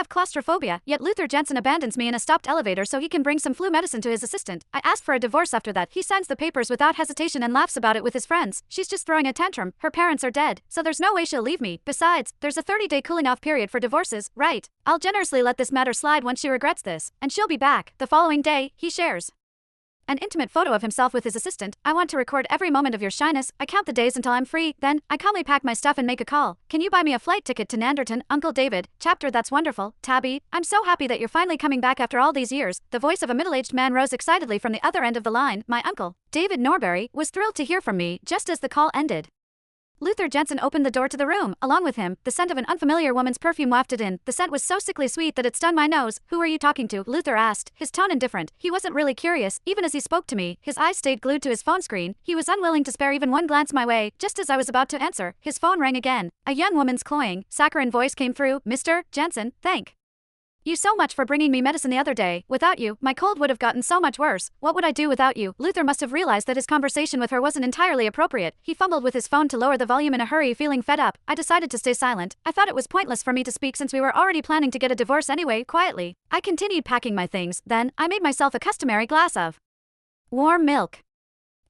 have claustrophobia, yet Luther Jensen abandons me in a stopped elevator so he can bring some flu medicine to his assistant. I ask for a divorce after that. He signs the papers without hesitation and laughs about it with his friends. She's just throwing a tantrum. Her parents are dead, so there's no way she'll leave me. Besides, there's a 30-day cooling off period for divorces, right? I'll generously let this matter slide once she regrets this, and she'll be back. The following day, he shares an intimate photo of himself with his assistant. I want to record every moment of your shyness. I count the days until I'm free. Then, I calmly pack my stuff and make a call. Can you buy me a flight ticket to Nanderton, Uncle David? Chapter That's wonderful, Tabby. I'm so happy that you're finally coming back after all these years. The voice of a middle-aged man rose excitedly from the other end of the line. My uncle, David Norbury, was thrilled to hear from me just as the call ended. Luther Jensen opened the door to the room. Along with him, the scent of an unfamiliar woman's perfume wafted in. The scent was so sickly sweet that it stung my nose. Who are you talking to? Luther asked, his tone indifferent. He wasn't really curious. Even as he spoke to me, his eyes stayed glued to his phone screen. He was unwilling to spare even one glance my way. Just as I was about to answer, his phone rang again. A young woman's cloying, saccharine voice came through. Mr. Jensen, thank you so much for bringing me medicine the other day. Without you, my cold would have gotten so much worse. What would I do without you? Luther must have realized that his conversation with her wasn't entirely appropriate. He fumbled with his phone to lower the volume in a hurry, feeling fed up. I decided to stay silent. I thought it was pointless for me to speak since we were already planning to get a divorce anyway. Quietly, I continued packing my things. Then, I made myself a customary glass of warm milk.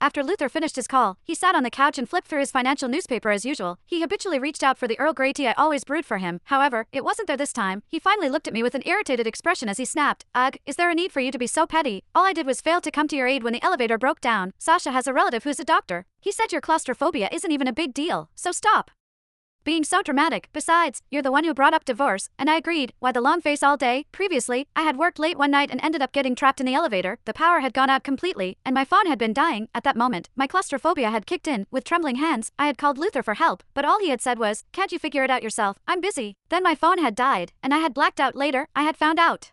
After Luther finished his call, he sat on the couch and flipped through his financial newspaper as usual. He habitually reached out for the Earl Grey tea I always brewed for him. However, it wasn't there this time. He finally looked at me with an irritated expression as he snapped, "Ugh, is there a need for you to be so petty? All I did was fail to come to your aid when the elevator broke down. Sasha has a relative who's a doctor. He said your claustrophobia isn't even a big deal, so stop being so dramatic. Besides, you're the one who brought up divorce." And I agreed. Why the long face all day? Previously, I had worked late one night and ended up getting trapped in the elevator. The power had gone out completely, and my phone had been dying. At that moment, my claustrophobia had kicked in. With trembling hands, I had called Luther for help, but all he had said was, "Can't you figure it out yourself? I'm busy." Then my phone had died, and I had blacked out. Later, I had found out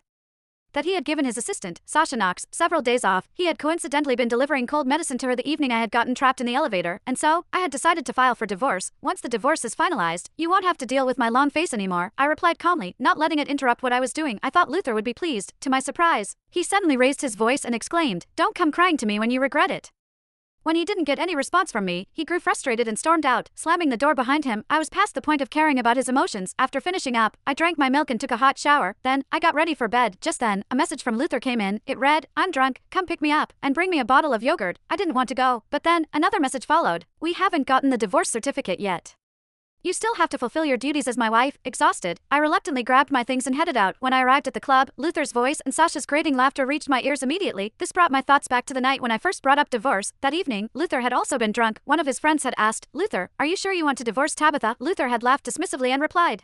that he had given his assistant, Sasha Knox, several days off. He had coincidentally been delivering cold medicine to her the evening I had gotten trapped in the elevator, and so, I had decided to file for divorce. Once the divorce is finalized, you won't have to deal with my long face anymore, I replied calmly, not letting it interrupt what I was doing. I thought Luther would be pleased. To my surprise, he suddenly raised his voice and exclaimed, "Don't come crying to me when you regret it." When he didn't get any response from me, he grew frustrated and stormed out, slamming the door behind him. I was past the point of caring about his emotions. After finishing up, I drank my milk and took a hot shower. Then, I got ready for bed. Just then, a message from Luther came in. It read, "I'm drunk, come pick me up, and bring me a bottle of yogurt." I didn't want to go, but then, another message followed. "We haven't gotten the divorce certificate yet. You still have to fulfill your duties as my wife." Exhausted, I reluctantly grabbed my things and headed out. When I arrived at the club, Luther's voice and Sasha's grating laughter reached my ears immediately. This brought my thoughts back to the night when I first brought up divorce. That evening, Luther had also been drunk. One of his friends had asked, "Luther, are you sure you want to divorce Tabitha?" Luther had laughed dismissively and replied,